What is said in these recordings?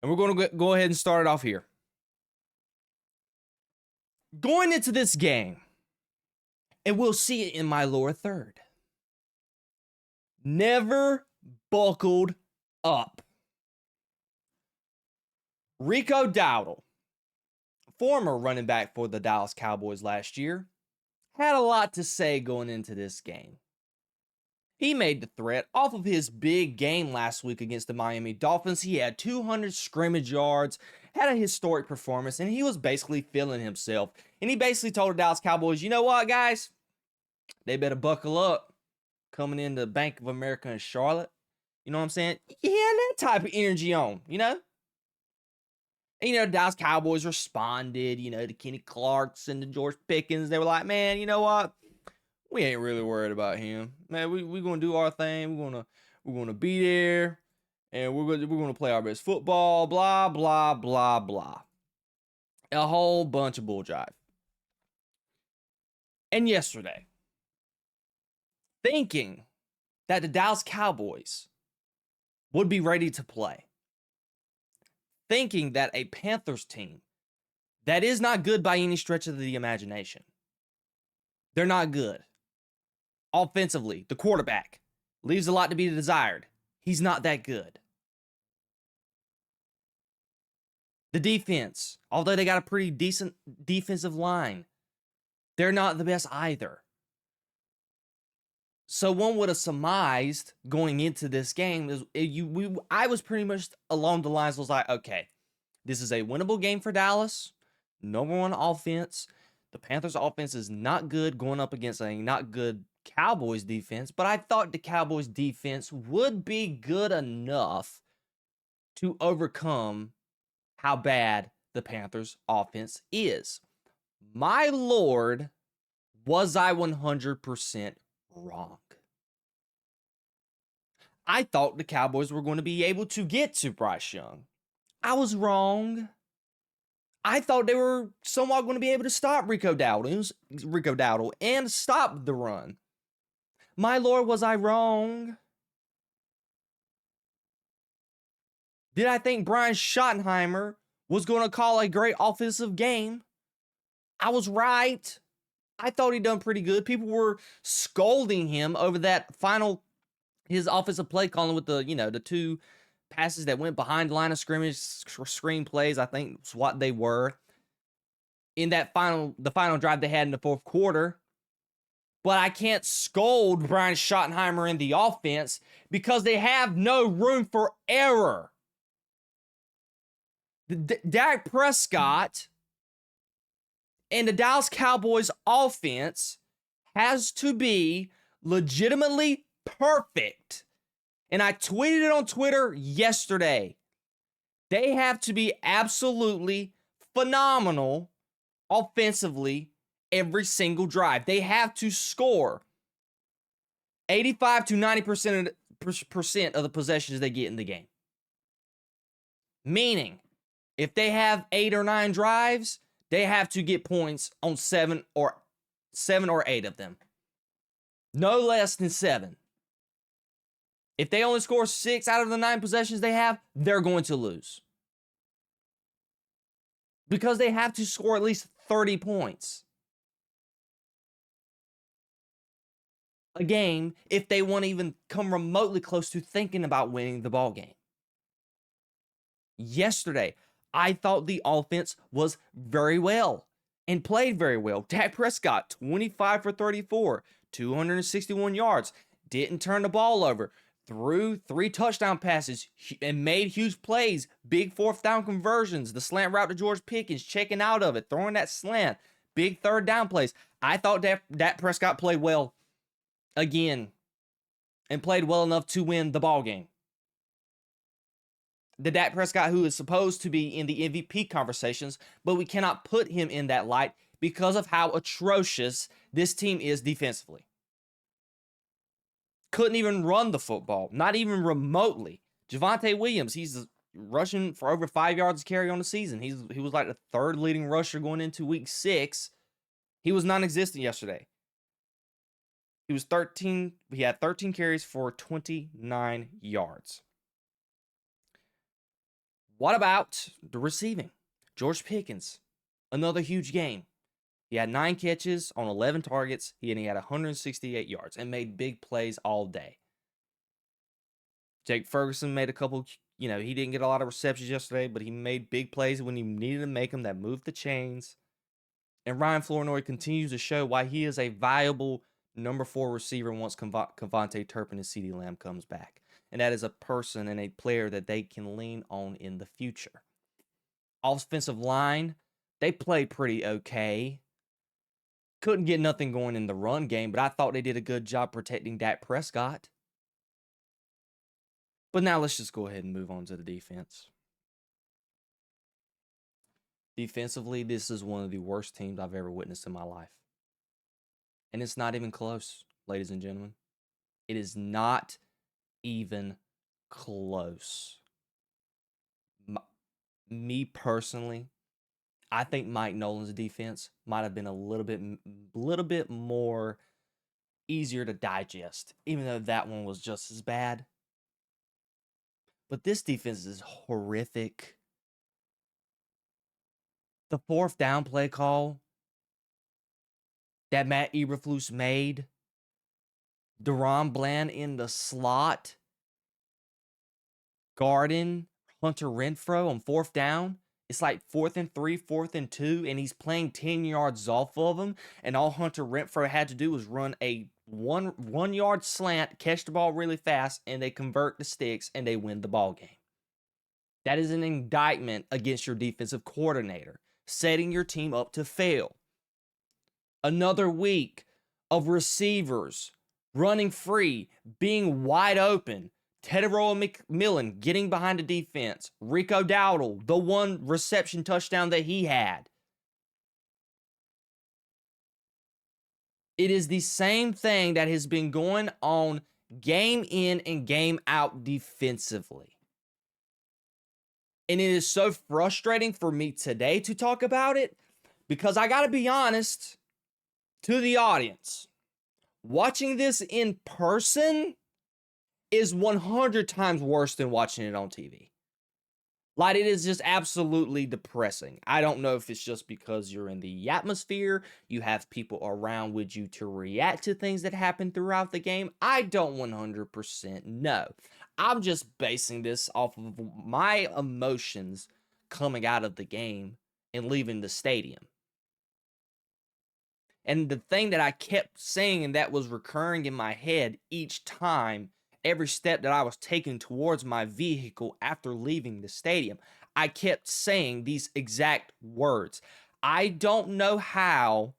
And we're going to go ahead and start it off here. Going into this game, and we'll see it in my lower third, never buckled up. Rico Dowdle, former running back for the Dallas Cowboys last year, had a lot to say going into this game. He made the threat off of his big game last week against the Miami Dolphins. He had 200 scrimmage yards, had a historic performance, and he was basically feeling himself. And he basically told the Dallas Cowboys, you know what, guys? They better buckle up coming into Bank of America in Charlotte. You know what I'm saying? Yeah, that type of energy on, you know? And, you know, the Dallas Cowboys responded, you know, to Kenny Clarks and to George Pickens. They were like, man, you know what? We ain't really worried about him. Man, we're gonna do our thing. We're gonna be there, and we're gonna play our best football. Blah blah blah blah. A whole bunch of bull jive. And yesterday, thinking that the Dallas Cowboys would be ready to play, thinking that a Panthers team that is not good by any stretch of the imagination, they're not good. Offensively, the quarterback leaves a lot to be desired. He's not that good. The defense, although they got a pretty decent defensive line, they're not the best either. So one would have surmised going into this game, I was pretty much along the lines, was like, okay, this is a winnable game for Dallas. Number one offense. The Panthers offense is not good going up against a not good Cowboys defense, but I thought the Cowboys defense would be good enough to overcome how bad the Panthers offense is. My lord, was I 100% wrong. I thought the Cowboys were going to be able to get to Bryce Young. I was wrong. I thought they were somewhat going to be able to stop Rico Dowdle and stop the run. My lord, was I wrong? Did I think Brian Schottenheimer was going to call a great offensive game? I was right. I thought he'd done pretty good. People were scolding him over that his offensive play calling with the two passes that went behind the line of scrimmage, screen plays, I think is what they were. In the final drive they had in the fourth quarter. But I can't scold Brian Schottenheimer in the offense because they have no room for error. Dak Prescott and the Dallas Cowboys offense has to be legitimately perfect. And I tweeted it on Twitter yesterday. They have to be absolutely phenomenal offensively every single drive. They have to score 85 to 90% of the possessions they get in the game. Meaning, if they have 8 or 9 drives, they have to get points on 7 or 8 of them. No less than 7. If they only score 6 out of the 9 possessions they have, they're going to lose. Because they have to score at least 30 points a game if they want to even come remotely close to thinking about winning the ball game. Yesterday, I thought the offense was very well and played very well. Dak Prescott, 25 for 34, 261 yards, didn't turn the ball over, threw 3 touchdown passes and made huge plays, big fourth down conversions, the slant route to George Pickens, checking out of it, throwing that slant, big third down plays. I thought Dak Prescott played well again and played well enough to win the ball game. The Dak Prescott who is supposed to be in the MVP conversations, but we cannot put him in that light because of how atrocious this team is defensively. Couldn't even run the football, not even remotely. Javonte Williams, he's rushing for over 5 yards a carry on the season. He was like the 3rd leading rusher going into week 6. He was non-existent yesterday. He had 13 carries for 29 yards. What about the receiving? George Pickens, another huge game. He had 9 catches on 11 targets. He had 168 yards and made big plays all day. Jake Ferguson made a couple, he didn't get a lot of receptions yesterday, but he made big plays when he needed to make them that moved the chains. And Ryan Flournoy continues to show why he is a viable number 4 receiver once Cavante Turpin and CeeDee Lamb comes back. And that is a person and a player that they can lean on in the future. Offensive line, they played pretty okay. Couldn't get nothing going in the run game, but I thought they did a good job protecting Dak Prescott. But now let's just go ahead and move on to the defense. Defensively, this is one of the worst teams I've ever witnessed in my life. And it's not even close, ladies and gentlemen. It is not even close. Me personally, I think Mike Nolan's defense might have been a little bit more easier to digest, even though that one was just as bad. But this defense is horrific. The 4th down play call that Matt Eberflus made, Deron Bland in the slot, guarding Hunter Renfrow on 4th down. It's like 4th and 3, 4th and 2, and he's playing 10 yards off of him, and all Hunter Renfrow had to do was run a one yard slant, catch the ball really fast, and they convert the sticks, and they win the ball game. That is an indictment against your defensive coordinator, setting your team up to fail. Another week of receivers running free, being wide open. Teteroa McMillan getting behind the defense. Rico Dowdle, the one reception touchdown that he had. It is the same thing that has been going on game in and game out defensively. And it is so frustrating for me today to talk about it because I got to be honest to the audience. Watching this in person is 100 times worse than watching it on TV. Like, it is just absolutely depressing. I don't know if it's just because you're in the atmosphere, you have people around with you to react to things that happen throughout the game. I don't 100% know. I'm just basing this off of my emotions coming out of the game and leaving the stadium. And the thing that I kept saying and that was recurring in my head each time, every step that I was taking towards my vehicle after leaving the stadium, I kept saying these exact words. I don't know how,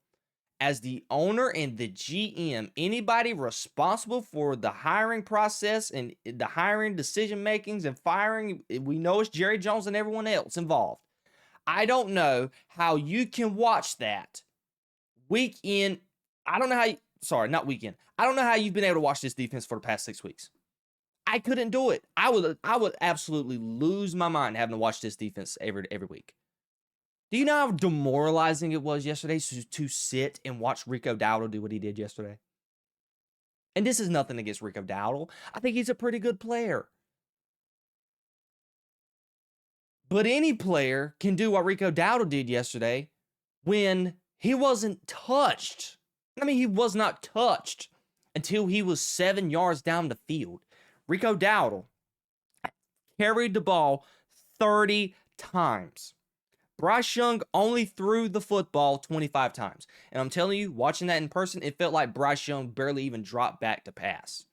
as the owner and the GM, anybody responsible for the hiring process and the hiring decision makings and firing, we know it's Jerry Jones and everyone else involved. I don't know how you can watch that week in. I don't know how, not weekend. I don't know how you've been able to watch this defense for the past 6 weeks. I couldn't do it. I would absolutely lose my mind having to watch this defense every week. Do you know how demoralizing it was yesterday to sit and watch Rico Dowdle do what he did yesterday? And this is nothing against Rico Dowdle. I think he's a pretty good player. But any player can do what Rico Dowdle did yesterday when he wasn't touched. I mean, he was not touched until he was 7 yards down the field. Rico Dowdle carried the ball 30 times. Bryce Young only threw the football 25 times. And I'm telling you, watching that in person, it felt like Bryce Young barely even dropped back to pass.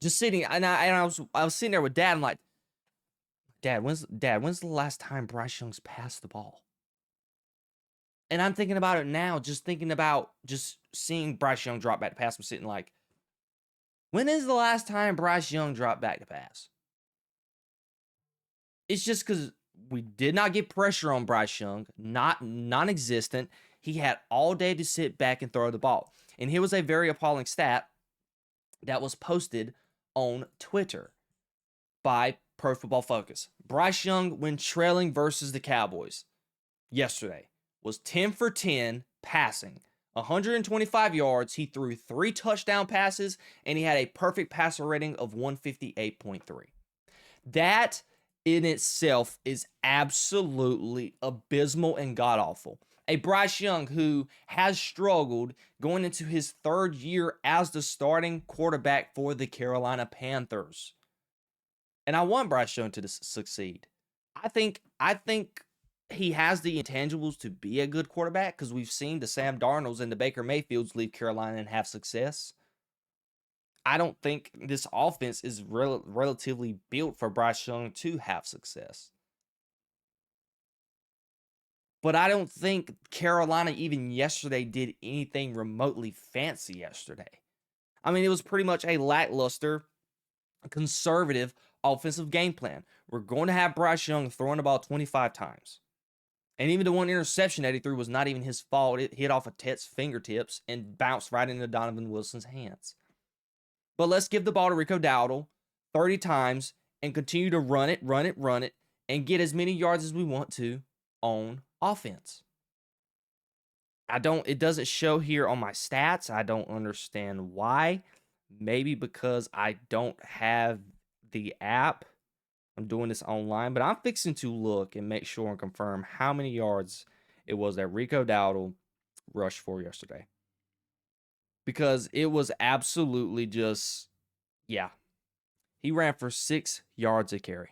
Just sitting, and I was sitting there with Dad. I'm like, Dad, when's the last time Bryce Young's passed the ball? And I'm thinking about it now, just thinking about just seeing Bryce Young drop back to pass. I'm sitting like, when is the last time Bryce Young dropped back to pass? It's just because we did not get pressure on Bryce Young, non-existent. He had all day to sit back and throw the ball. And here was a very appalling stat that was posted on Twitter by Pro Football Focus. Bryce Young, when trailing versus the Cowboys yesterday, was 10 for 10 passing. 125 yards, he threw 3 touchdown passes, and he had a perfect passer rating of 158.3. That in itself is absolutely abysmal and god-awful. A Bryce Young who has struggled going into his third year as the starting quarterback for the Carolina Panthers. And I want Bryce Young to succeed. I think he has the intangibles to be a good quarterback because we've seen the Sam Darnolds and the Baker Mayfields leave Carolina and have success. I don't think this offense is relatively built for Bryce Young to have success. But I don't think Carolina even yesterday did anything remotely fancy yesterday. I mean, it was pretty much a lackluster, conservative offensive game plan. We're going to have Bryce Young throwing the ball 25 times. And even the one interception that he threw was not even his fault. It hit off of Tet's fingertips and bounced right into Donovan Wilson's hands. But let's give the ball to Rico Dowdle 30 times and continue to run it, and get as many yards as we want to on offense. It doesn't show here on my stats. I don't understand why. Maybe because I don't have the app. I'm doing this online, but I'm fixing to look and make sure and confirm how many yards it was that Rico Dowdle rushed for yesterday. Because it was absolutely just, yeah. He ran for 6 yards a carry.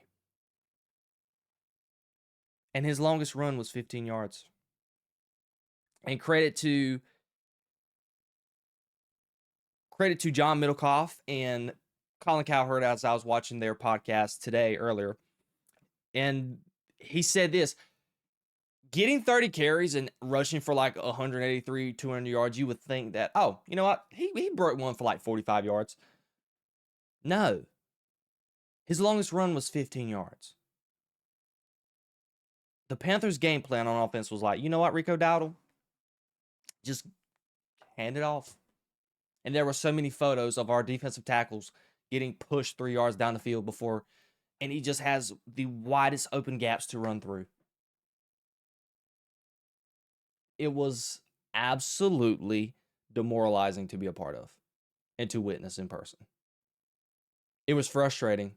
And his longest run was 15 yards. And credit to John Middlecoff and Colin Cowherd as I was watching their podcast today earlier. And he said this, getting 30 carries and rushing for like 183, 200 yards, you would think that, oh, you know what? He broke one for like 45 yards. No. His longest run was 15 yards. The Panthers' game plan on offense was like, you know what, Rico Dowdle? Just hand it off. And there were so many photos of our defensive tackles getting pushed 3 yards down the field before, and he just has the widest open gaps to run through. It was absolutely demoralizing to be a part of and to witness in person. It was frustrating.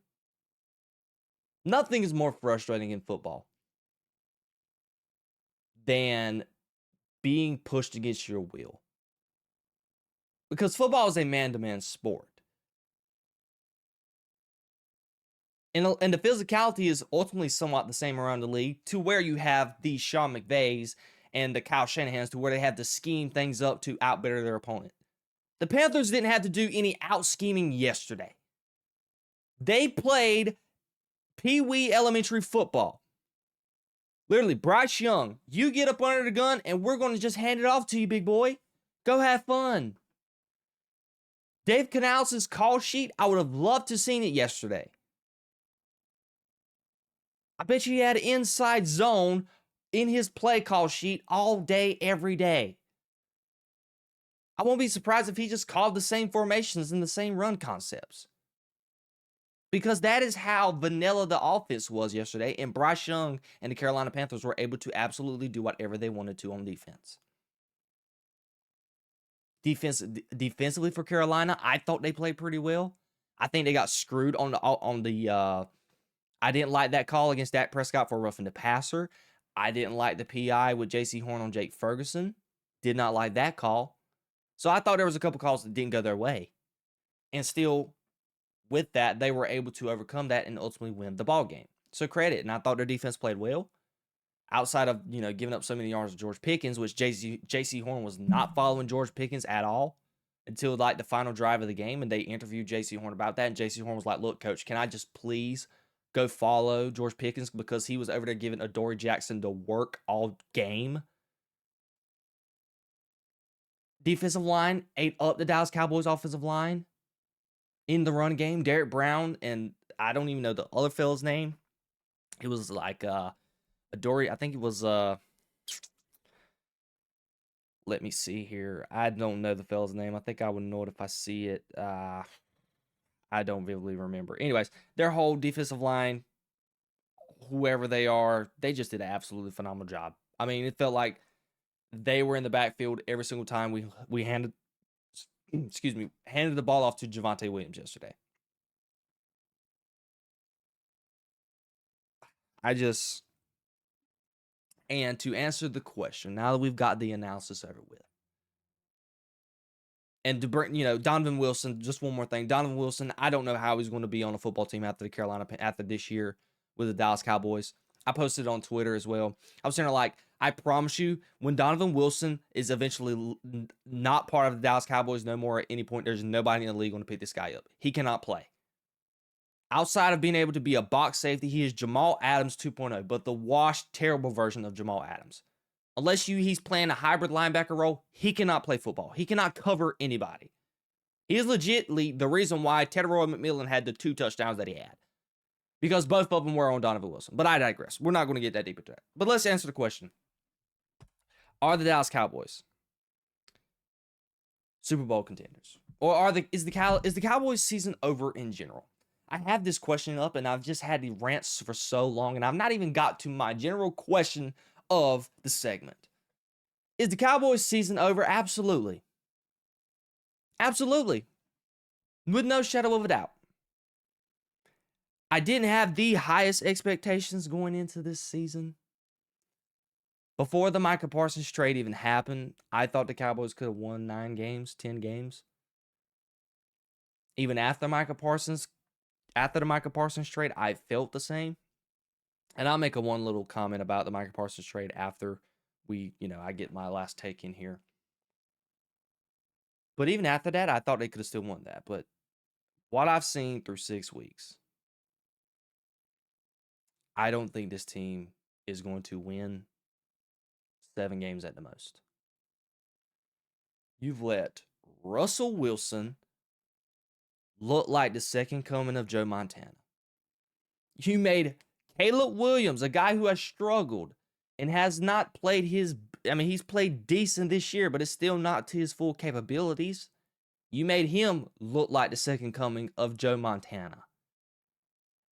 Nothing is more frustrating in football than being pushed against your will. Because football is a man-to-man sport. And the physicality is ultimately somewhat the same around the league, to where you have the Sean McVays and the Kyle Shanahans, to where they have to scheme things up to outbetter their opponent. The Panthers didn't have to do any out-scheming yesterday. They played Pee-wee elementary football. Literally, Bryce Young, you get up under the gun and we're going to just hand it off to you, big boy. Go have fun. Dave Canales' call sheet, I would have loved to have seen it yesterday. I bet you he had inside zone in his play call sheet all day, every day. I won't be surprised if he just called the same formations and the same run concepts. Because that is how vanilla the offense was yesterday, and Bryce Young and the Carolina Panthers were able to absolutely do whatever they wanted to on defense. Defensively for Carolina, I thought they played pretty well. I think they got screwed on the I didn't like that call against Dak Prescott for roughing the passer. I didn't like the PI with J.C. Horn on Jake Ferguson. Did not like that call. So I thought there was a couple calls that didn't go their way. And still, with that, they were able to overcome that and ultimately win the ball game. So credit. And I thought their defense played well. Outside of, giving up so many yards to George Pickens, which J.C. Horn was not following George Pickens at all until like the final drive of the game. And they interviewed J.C. Horn about that. And J.C. Horn was like, look, coach, can I just please go follow George Pickens, because he was over there giving Adoree Jackson the work all game. Defensive line ate up the Dallas Cowboys offensive line in the run game. Derek Brown and I don't even know the other fella's name. It was like Adoree. I think it was let me see here. I don't know the fella's name. I think I would know it if I see it. I don't vividly remember. Anyways, their whole defensive line, whoever they are, they just did an absolutely phenomenal job. I mean, it felt like they were in the backfield every single time we handed the ball off to Javonte Williams yesterday. And to answer the question, now that we've got the analysis over with, and to bring, Donovan Wilson, just one more thing. Donovan Wilson, I don't know how he's going to be on a football team after this year with the Dallas Cowboys. I posted it on Twitter as well. I was saying, like, I promise you, when Donovan Wilson is eventually not part of the Dallas Cowboys no more at any point, there's nobody in the league going to pick this guy up. He cannot play. Outside of being able to be a box safety, he is Jamal Adams 2.0, but the washed, terrible version of Jamal Adams. Unless he's playing a hybrid linebacker role, he cannot play football. He cannot cover anybody. He is legitimately the reason why Teteroy McMillan had the 2 touchdowns that he had. Because both of them were on Donovan Wilson. But I digress. We're not going to get that deep into that. But let's answer the question. Are the Dallas Cowboys Super Bowl contenders? Or is the Cowboys season over in general? I have this question up, and I've just had the rants for so long, and I've not even got to my general question of the segment. Is the Cowboys season over? Absolutely. Absolutely. With no shadow of a doubt. I didn't have the highest expectations going into this season. Before the Micah Parsons trade even happened, I thought the Cowboys could have won 9 games, 10 games. Even after the Micah Parsons trade, I felt the same. And I'll make one little comment about the Micah Parsons trade after I get my last take in here. But even after that, I thought they could have still won that. But what I've seen through 6 weeks, I don't think this team is going to win 7 games at the most. You've let Russell Wilson look like the second coming of Joe Montana. You made Caleb Williams, a guy who has struggled and has not played he's played decent this year, but it's still not to his full capabilities. You made him look like the second coming of Joe Montana.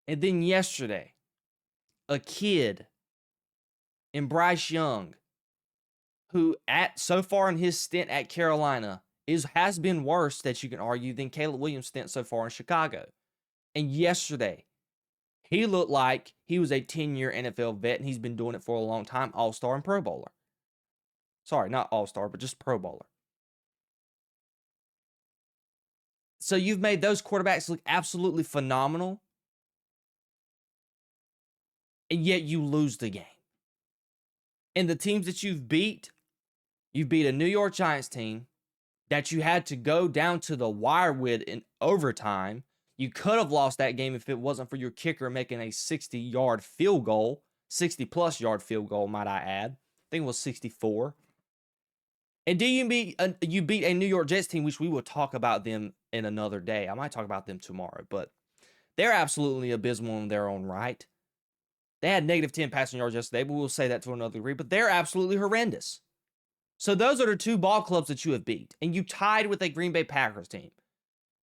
And then yesterday, a kid in Bryce Young, who so far in his stint at Carolina has been worse, that you can argue, than Caleb Williams' stint so far in Chicago. And yesterday, he looked like he was a 10-year NFL vet, and he's been doing it for a long time, All-Star and Pro Bowler. Sorry, not All-Star, but just Pro Bowler. So you've made those quarterbacks look absolutely phenomenal, and yet you lose the game. And the teams that you've beat a New York Giants team that you had to go down to the wire with in overtime. You could have lost that game if it wasn't for your kicker making a 60-yard field goal, 60-plus yard field goal, might I add. I think it was 64. And then you beat a New York Jets team, which we will talk about them in another day. I might talk about them tomorrow, but they're absolutely abysmal in their own right. They had negative 10 passing yards yesterday, but we'll say that to another degree. But they're absolutely horrendous. So those are the 2 ball clubs that you have beat. And you tied with a Green Bay Packers team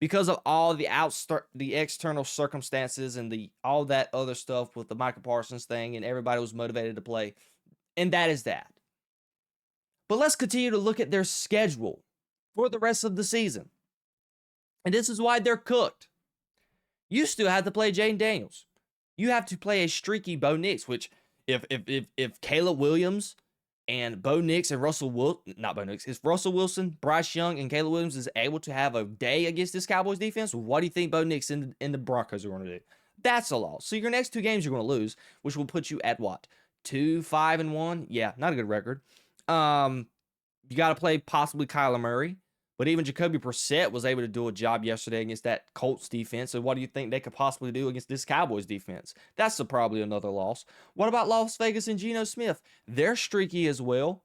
because of all the external circumstances and all that other stuff with the Micah Parsons thing, and everybody was motivated to play. And that is that. But let's continue to look at their schedule for the rest of the season. And this is why they're cooked. You still have to play Jayden Daniels. You have to play a streaky Bo Nix, which if Caleb Williams and Bo Nix and Russell Wilson, Bryce Young, and Caleb Williams is able to have a day against this Cowboys defense, what do you think Bo Nix and the Broncos are going to do? That's a loss. So your next 2 games you're going to lose, which will put you at what? 2-5-1? Yeah, not a good record. You got to play possibly Kyler Murray. But even Jacoby Brissett was able to do a job yesterday against that Colts defense. So what do you think they could possibly do against this Cowboys defense? That's probably another loss. What about Las Vegas and Geno Smith? They're streaky as well.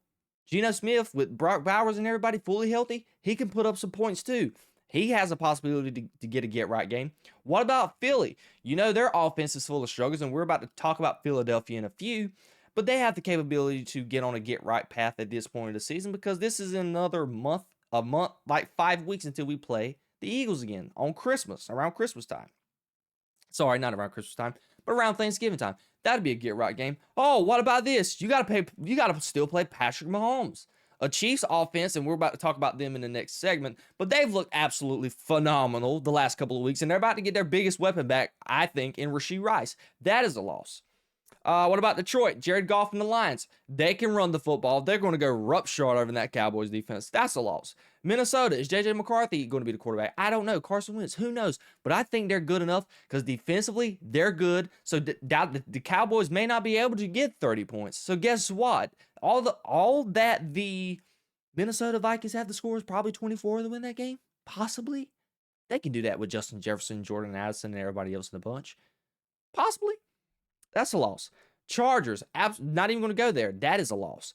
Geno Smith, with Brock Bowers and everybody fully healthy, he can put up some points too. He has a possibility to get a get-right game. What about Philly? Their offense is full of struggles, and we're about to talk about Philadelphia in a few. But they have the capability to get on a get-right path at this point of the season, because this is another month, like 5 weeks until we play the Eagles again on Christmas, around Christmas time. Sorry, not around Christmas time, but around Thanksgiving time. That'd be a get-right game. Oh, what about this? You got to still play Patrick Mahomes, a Chiefs offense, and we're about to talk about them in the next segment, but they've looked absolutely phenomenal the last couple of weeks, and they're about to get their biggest weapon back, I think, in Rashee Rice. That is a loss. What about Detroit? Jared Goff and the Lions. They can run the football. They're going to go roughshod over in that Cowboys defense. That's a loss. Minnesota, is J.J. McCarthy going to be the quarterback? I don't know. Carson Wentz, who knows? But I think they're good enough because defensively, they're good. So the Cowboys may not be able to get 30 points. So guess what? All that the Minnesota Vikings have to score is probably 24 to win that game. Possibly. They can do that with Justin Jefferson, Jordan Addison, and everybody else in the bunch. Possibly. That's a loss. Chargers, not even going to go there. That is a loss.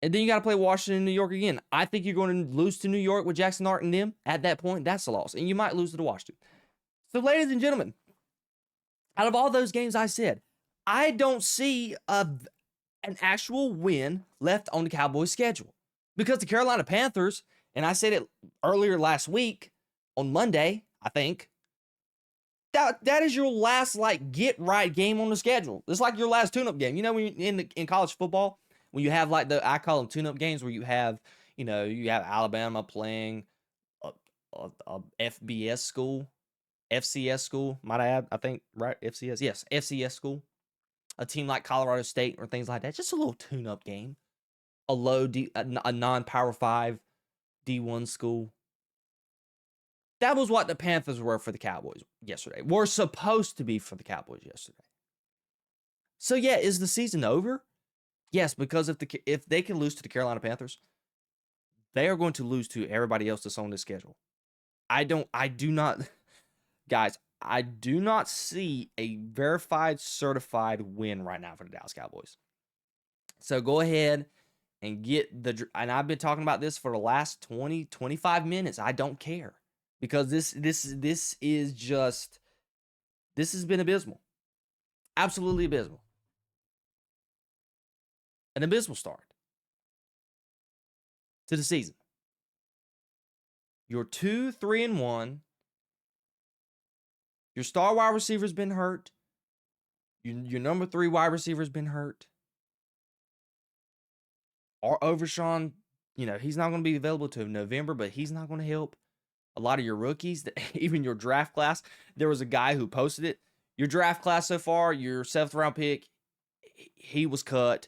And then you got to play Washington and New York again. I think you're going to lose to New York with Jackson Dart and them. At that point, that's a loss. And you might lose to Washington. So, ladies and gentlemen, out of all those games I said, I don't see an actual win left on the Cowboys' schedule. Because the Carolina Panthers, and I said it earlier last week on Monday, I think, that is your last get right game on the schedule. It's like your last tune-up game. You know, when in college football, when you have I call them tune-up games, where you have Alabama playing a FBS school, FCS school, might I add, I think, right? FCS, yes, FCS school. A team like Colorado State or things like that. Just a little tune-up game. A non-Power 5 D1 school. That was what the Panthers were for the Cowboys yesterday. Were supposed to be for the Cowboys yesterday. So yeah, is the season over? Yes, because if they can lose to the Carolina Panthers, they are going to lose to everybody else that's on this schedule. I do not see a verified, certified win right now for the Dallas Cowboys. So go ahead and and I've been talking about this for the last 20, 25 minutes. I don't care. Because this has been abysmal. Absolutely abysmal. An abysmal start to the season. You're 2-3-1. Your star wide receiver's been hurt. Your number 3 wide receiver's been hurt. Or Overshawn, he's not going to be available to November, but he's not going to help. A lot of your rookies, even your draft class, there was a guy who posted it. Your draft class so far, your 7th round pick, he was cut.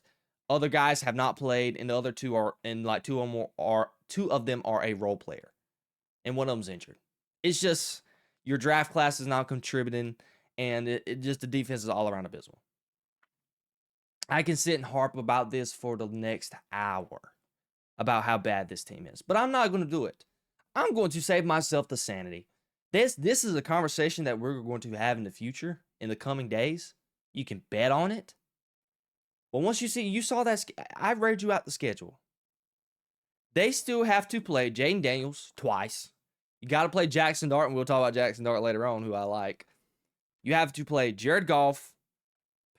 Other guys have not played, and the other 2 are, and two of them are a role player, and one of them's injured. It's just your draft class is not contributing, and it just the defense is all around abysmal. I can sit and harp about this for the next hour about how bad this team is, but I'm not going to do it. I'm going to save myself the sanity. This is a conversation that we're going to have in the future, in the coming days. You can bet on it. But once you saw that, I read you out the schedule. They still have to play Jayden Daniels twice. You got to play Jackson Dart, and we'll talk about Jackson Dart later on, who I like. You have to play Jared Goff,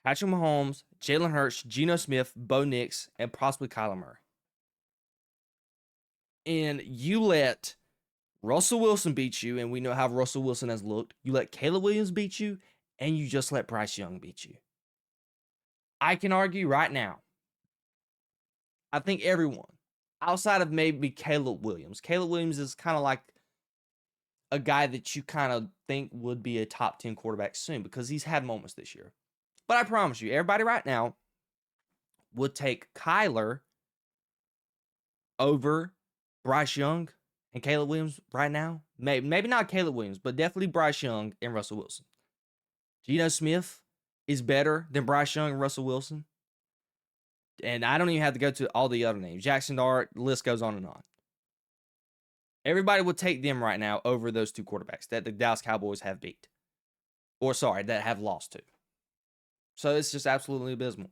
Patrick Mahomes, Jalen Hurts, Geno Smith, Bo Nix, and possibly Kyler Murray. And you let Russell Wilson beat you, and we know how Russell Wilson has looked. You let Caleb Williams beat you, and you just let Bryce Young beat you. I can argue right now, I think everyone, outside of maybe Caleb Williams is kind of like a guy that you kind of think would be a top 10 quarterback soon because he's had moments this year. But I promise you, everybody right now would take Kyler over Bryce Young and Caleb Williams right now. Maybe not Caleb Williams, but definitely Bryce Young and Russell Wilson. Geno Smith is better than Bryce Young and Russell Wilson. And I don't even have to go to all the other names. Jackson Dart, the list goes on and on. Everybody would take them right now over those 2 quarterbacks that the Dallas Cowboys have beat. That have lost to. So it's just absolutely abysmal.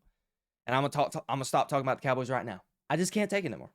And I'm gonna stop talking about the Cowboys right now. I just can't take it anymore.